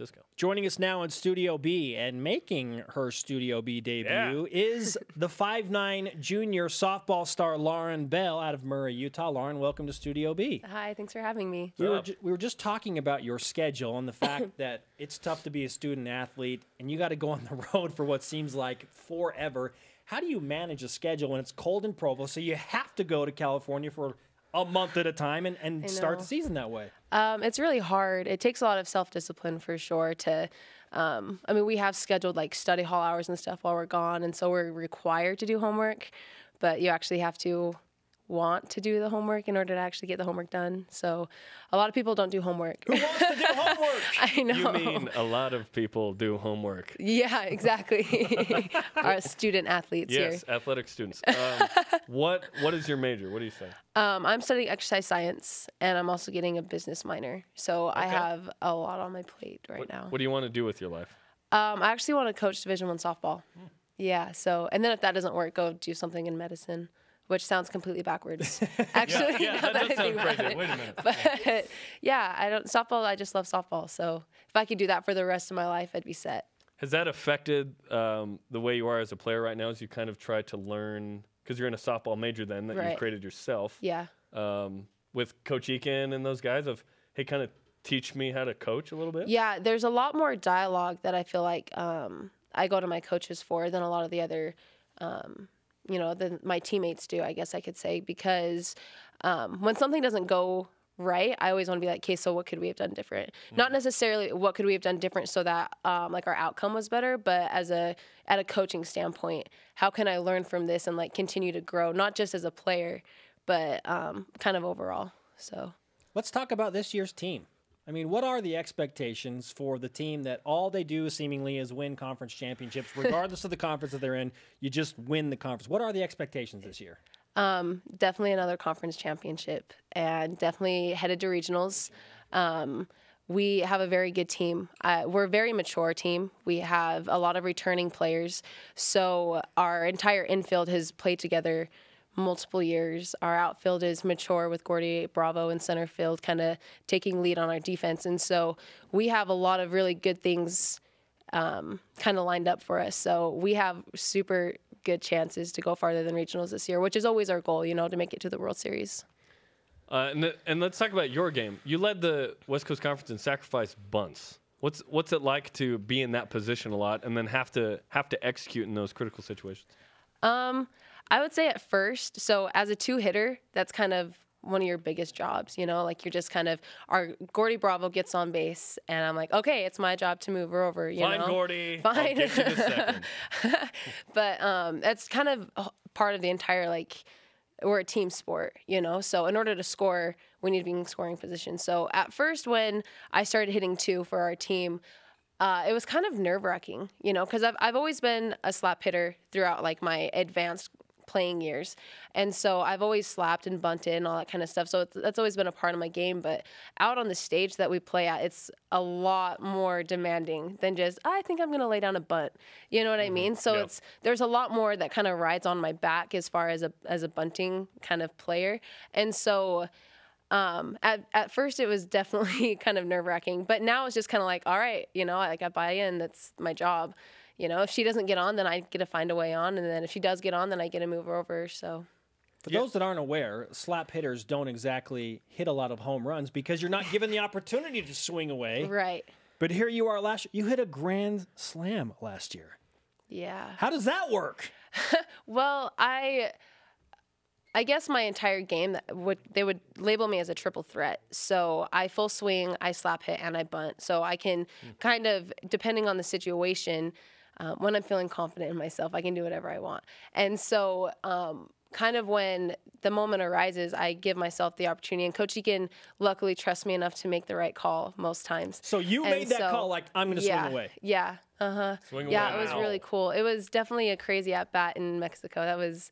Francisco. Joining us now in Studio B and making her Studio B debut is the 5'9" junior softball star Lauren Bell out of Murray, Utah. Lauren, welcome to Studio B. Hi, thanks for having me. We were just talking about your schedule and the fact that it's tough to be a student athlete and you got to go on the road for what seems like forever. How do you manage a schedule when it's cold in Provo, so you have to go to California for a month at a time and start the season that way? It's really hard. It takes a lot of self-discipline for sure to, we have scheduled like study hall hours and stuff while we're gone, and so we're required to do homework, but you actually have to want to do the homework in order to actually get the homework done. So a lot of people don't do homework. Who wants to do homework? I know. You mean a lot of people do homework. Yeah, exactly. Our student athletes here. Yes, athletic students. What is your major? What do you say? I'm studying exercise science, and I'm also getting a business minor. So I have a lot on my plate right now. What do you want to do with your life? I actually want to coach Division I softball. Yeah, so, and then if that doesn't work, go do something in medicine, which sounds completely backwards. Actually, that does sound crazy. Wait a minute. But yeah, I just love softball. So if I could do that for the rest of my life, I'd be set. Has that affected the way you are as a player right now as you kind of try to learn, because you're in a softball major then that you've created yourself? Yeah. With Coach Eakin and those guys of, hey, kind of teach me how to coach a little bit? Yeah, there's a lot more dialogue that I feel like I go to my coaches for than a lot of the other than my teammates do, I guess I could say, because when something doesn't go right, I always want to be like, okay, so what could we have done different? Not necessarily what could we have done different so that like our outcome was better, but at a coaching standpoint, how can I learn from this and like continue to grow, not just as a player, but kind of overall. So let's talk about this year's team. I mean, what are the expectations for the team that all they do seemingly is win conference championships, regardless of the conference that they're in? You just win the conference. What are the expectations this year? Definitely another conference championship, and definitely headed to regionals. We have a very good team. We're a very mature team. We have a lot of returning players, so our entire infield has played together multiple years. Our outfield is mature with Gordy Bravo in center field kind of taking lead on our defense. And so we have a lot of really good things kind of lined up for us. So we have super good chances to go farther than regionals this year, which is always our goal, to make it to the World Series. And let's talk about your game. You led the West Coast Conference in sacrifice bunts. What's it like to be in that position a lot and then have to execute in those critical situations? I would say at first, so as a two-hitter, that's kind of one of your biggest jobs, like you're just kind of, our Gordy Bravo gets on base, and I'm like, okay, it's my job to move her over, Fine, Gordy. Fine. I'll get you in a second. But that's kind of part of the entire, like, we're a team sport, so in order to score, we need to be in scoring position. So at first when I started hitting two for our team, it was kind of nerve-wracking, because I've always been a slap hitter throughout, like, my advanced playing years. And so I've always slapped and bunted and all that kind of stuff. So that's always been a part of my game. But out on the stage that we play at, it's a lot more demanding than just, I think I'm going to lay down a bunt. You know what I mean? So there's a lot more that kind of rides on my back as far as a bunting kind of player. And so at first it was definitely kind of nerve-wracking. But now it's just kind of like, all right, I buy in. That's my job. If she doesn't get on, then I get to find a way on. And then if she does get on, then I get to move her over. So, for those that aren't aware, slap hitters don't exactly hit a lot of home runs because you're not given the opportunity to swing away. Right. But here you are last year. You hit a grand slam last year. Yeah. How does that work? Well, I guess my entire game, they would label me as a triple threat. So I full swing, I slap hit, and I bunt. So I can kind of, depending on the situation, when I'm feeling confident in myself, I can do whatever I want. And so kind of when the moment arises, I give myself the opportunity. And Coach Eakin luckily trusts me enough to make the right call most times. So you made that call like, I'm going to swing away. Yeah. Swing away. Yeah, it was really cool. It was definitely a crazy at-bat in Mexico. That was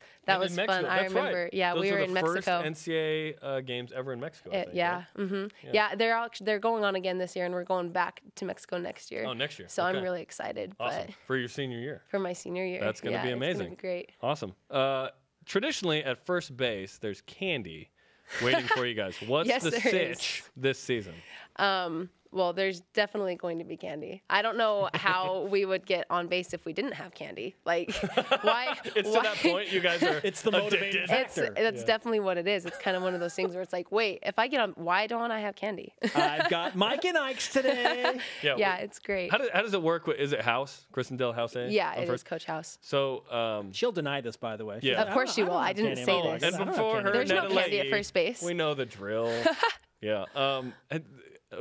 fun. I remember. Right. Yeah, we were in Mexico. Those are the first NCAA games ever in Mexico, I think, yeah. Right? Mm-hmm. Yeah, they're going on again this year, and we're going back to Mexico next year. Oh, next year. So I'm really excited. Awesome. But for your senior year. For my senior year. That's going to be amazing. It's going to be great. Awesome. Traditionally, at first base, there's candy waiting for you guys. What's the sitch this season? Well, there's definitely going to be candy. I don't know how we would get on base if we didn't have candy. Like, why? It's to that point you guys are It's the motivating factor. That's definitely what it is. It's kind of one of those things where it's like, wait, if I get on, why don't I have candy? I've got Mike and Ike's today. Yeah, it's great. How does it work? Is it House? Christendale House A? Yeah, it is Coach House. So, She'll deny this, by the way. Yeah. Of course she will. I didn't say this. and before her, There's no Netta candy at Leahy, first base. We know the drill. Yeah. And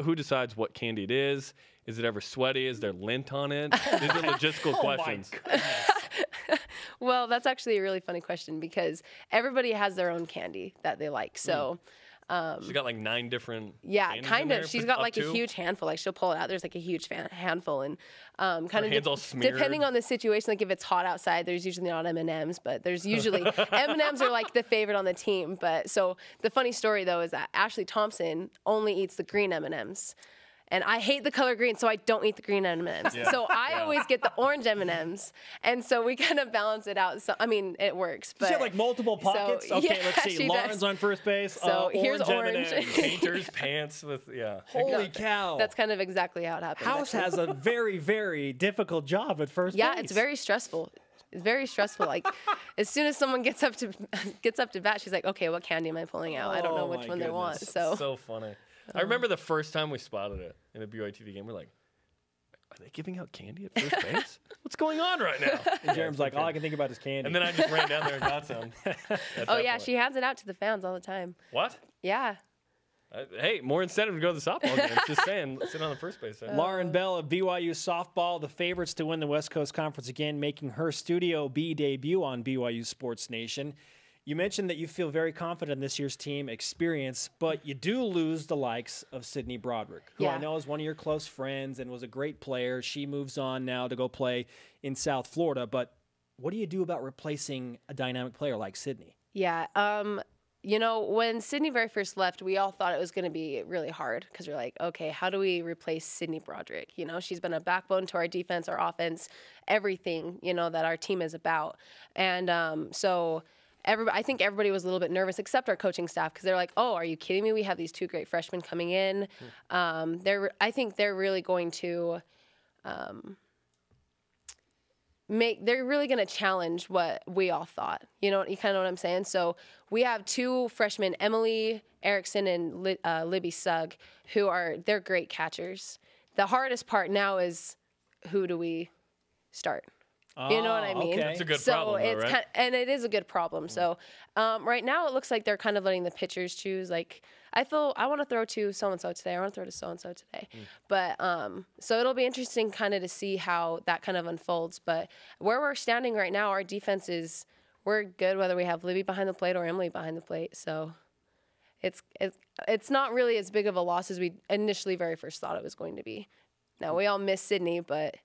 who decides what candy it is? Is it ever sweaty? Is there lint on it? These are logistical questions. Well, that's actually a really funny question because everybody has their own candy that they like. So, She's got like 9 different. yeah, candies kind in there, of. She's up got like to? a huge handful. Like she'll pull it out. There's like a huge handful, and kind of hands all smeared. depending on the situation. Like if it's hot outside, there's usually not M&Ms, but there's usually M&Ms are like the favorite on the team. But so the funny story though is that Ashley Thompson only eats the green M&Ms. And I hate the color green, so I don't eat the green M&Ms. Yeah. So I always get the orange M&Ms, and so we kind of balance it out. So I mean, it works. But Does she have like multiple pockets? So, Okay, yeah, let's see. she Lauren's does. on first base. So here's orange. M&Ms. Painter's pants with Holy cow! That's kind of exactly how it happens. House actually. has a very, very difficult job at first Yeah, base. it's very stressful. It's very stressful. Like, as soon as someone gets up to bat, she's like, "Okay, what candy am I pulling out? I don't know Oh, which my one they want." goodness. So funny. I remember the first time we spotted it in a BYUtv game. We're like, are they giving out candy at first base? What's going on right now? And Jerem's like, all I can think about is candy. And then I just ran down there and got some. oh yeah, she hands it out to the fans all the time. What? Yeah. Hey, more incentive to go to the softball games. Just saying, sit on the first base. Lauren Bell of BYU softball, the favorites to win the West Coast Conference again, making her Studio B debut on BYU Sports Nation. You mentioned that you feel very confident in this year's team experience, but you do lose the likes of Sydney Broderick, who I Yeah. know is one of your close friends and was a great player. She moves on now to go play in South Florida, but what do you do about replacing a dynamic player like Sydney? Yeah. You know, when Sydney very first left, we all thought it was going to be really hard because we're like, okay, how do we replace Sydney Broderick? You know, she's been a backbone to our defense, our offense, everything, you know, that our team is about. And so I think everybody was a little bit nervous, except our coaching staff, because they're like, "Oh, are you kidding me? We have these 2 great freshmen coming in." I think they're really going to they're really going to challenge what we all thought. You kind of know what I'm saying? So we have 2 freshmen, Emily Erickson and Libby Sugg, they're great catchers. The hardest part now is who do we start? You know what I mean? Okay. It's a good so problem, though, it's right? and it is a good problem. So right now it looks like they're kind of letting the pitchers choose. Like I want to throw to so and so today. I want to throw to so and so today. But so it'll be interesting kind of to see how that kind of unfolds. But where we're standing right now, our defense we're good whether we have Libby behind the plate or Emily behind the plate. So it's not really as big of a loss as we initially very first thought it was going to be. Now we all miss Sydney, but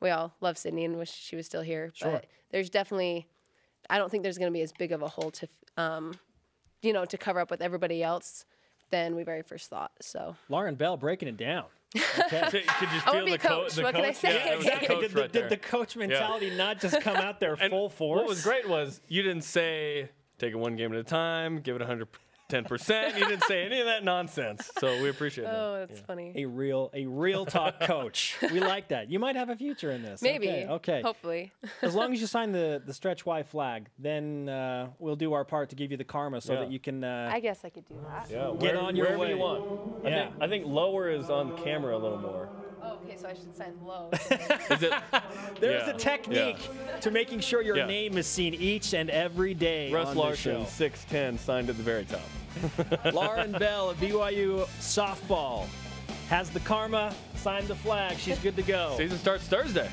we all love Sydney and wish she was still here. Sure. But there's definitely, I don't think there's going to be as big of a hole to, to cover up with everybody else than we very first thought. So Lauren Bell breaking it down. Okay. Could you I feel wanna be the a coach. the What can I coach? say? Yeah, that was the Exactly. coach right Did there. the coach mentality not just come out there And full force? What was great was you didn't say take it 1 game at a time, give it 110%. You didn't say any of that nonsense. So we appreciate that. oh, that's funny. A real talk coach. We like that. You might have a future in this. Maybe. Okay. Hopefully. As long as you sign the stretch Y flag, then we'll do our part to give you the karma so Yeah. that you can. I guess I could do that. Yeah, Get on your wherever way. you want. Yeah. I think lower is on camera a little more. Oh, okay, so I should sign low. Is it? There's Yeah. a technique to making sure your Yeah. name is seen each and every day. Russ on Larson, this 6'10", signed at the very top. show. Lauren Bell of BYU softball has the karma, signed the flag. She's good to go. Season starts Thursday.